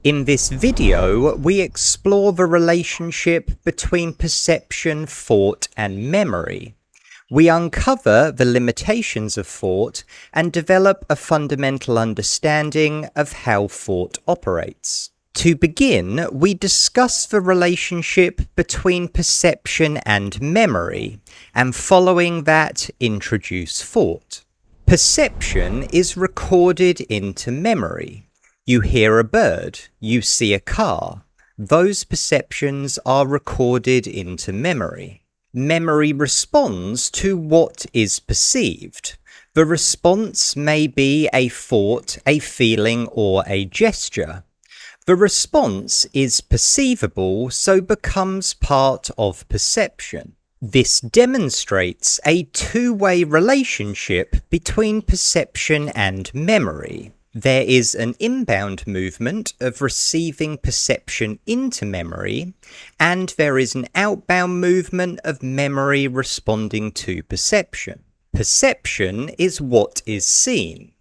In this video, we explore the relationship between perception, thought, and memory. We uncover the limitations of thought and develop a fundamental understanding of how thought operates. To begin, we discuss the relationship between perception and memory, and following that, introduce thought. Perception is recorded into memory. You hear a bird, you see a car. Those perceptions are recorded into memory. Memory responds to what is perceived. The response may be a thought, a feeling, or a gesture. The response is perceivable, so becomes part of perception. This demonstrates a two-way relationship between perception and memory. There is an inbound movement of receiving perception into memory, and there is an outbound movement of memory responding to perception. Perception is what is seen.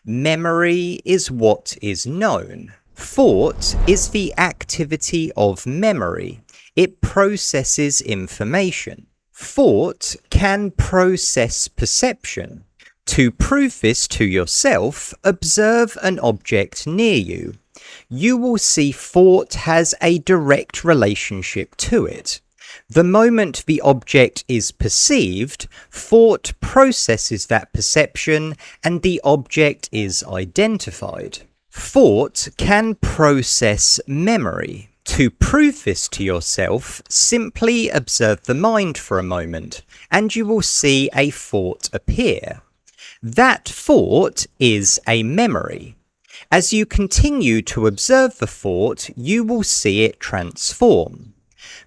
Memory is what is known. Thought is the activity of memory. It processes information. Thought can process perception. To prove this to yourself, observe an object near you. You will see thought has a direct relationship to it. The moment the object is perceived, thought processes that perception and the object is identified. Thought can process memory. To prove this to yourself, simply observe the mind for a moment, and you will see a thought appear. That thought is a memory. As you continue to observe the thought, you will see it transform.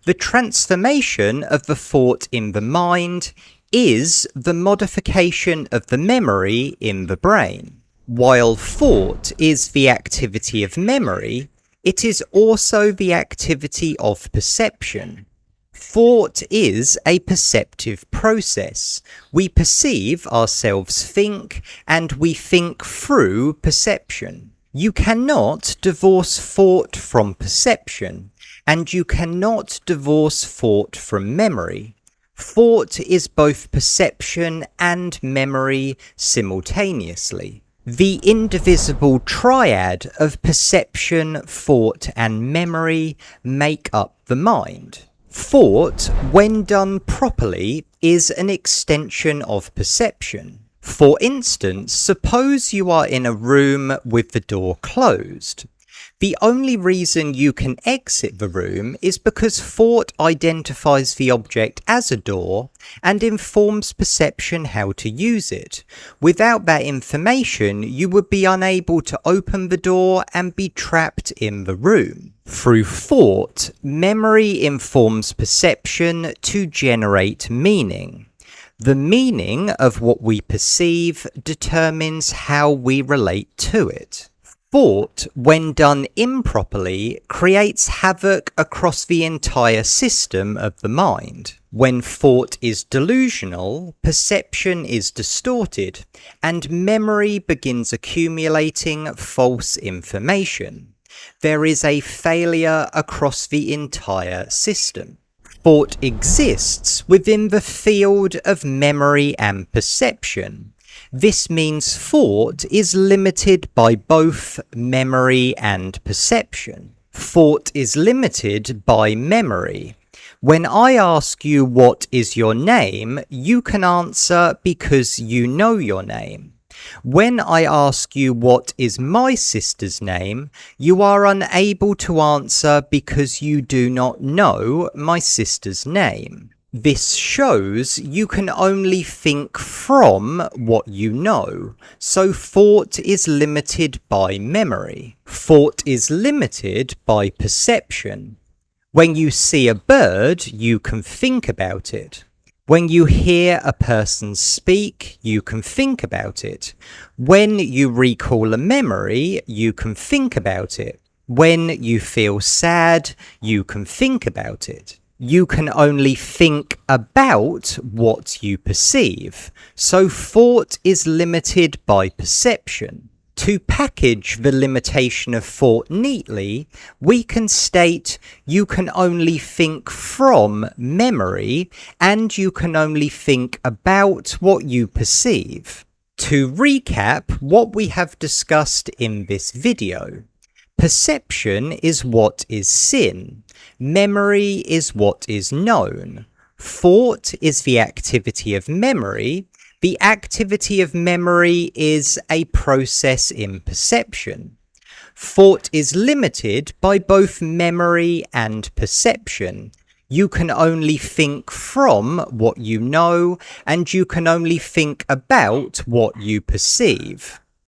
The transformation of the thought in the mind is the modification of the memory in the brain. While thought is the activity of memory, it is also the activity of perception. Thought is a perceptive process. We perceive ourselves think, and we think through perception. You cannot divorce thought from perception, and you cannot divorce thought from memory. Thought is both perception and memory simultaneously. The indivisible triad of perception, thought, and memory make up the mind. Thought, when done properly, is an extension of perception. For instance, suppose you are in a room with the door closed. The only reason you can exit the room is because thought identifies the object as a door and informs perception how to use it. Without that information, you would be unable to open the door and be trapped in the room. Through thought, memory informs perception to generate meaning. The meaning of what we perceive determines how we relate to it. Thought, when done improperly, creates havoc across the entire system of the mind. When thought is delusional, perception is distorted, and memory begins accumulating false information. There is a failure across the entire system. Thought exists within the field of memory and perception. This means thought is limited by both memory and perception. Thought is limited by memory. When I ask you what is your name, you can answer because you know your name. When I ask you what is my sister's name, you are unable to answer because you do not know my sister's name. This shows you can only think from what you know, so thought is limited by memory. Thought is limited by perception. When you see a bird, you can think about it. When you hear a person speak, you can think about it. When you recall a memory, you can think about it. When you feel sad, you can think about it. You can only think about what you perceive, so thought is limited by perception. To package the limitation of thought neatly, we can state you can only think from memory and you can only think about what you perceive. To recap what we have discussed in this video, perception is what is seen, memory is what is known, thought is the activity of memory. The activity of memory is a process in perception. Thought is limited by both memory and perception. You can only think from what you know, and you can only think about what you perceive.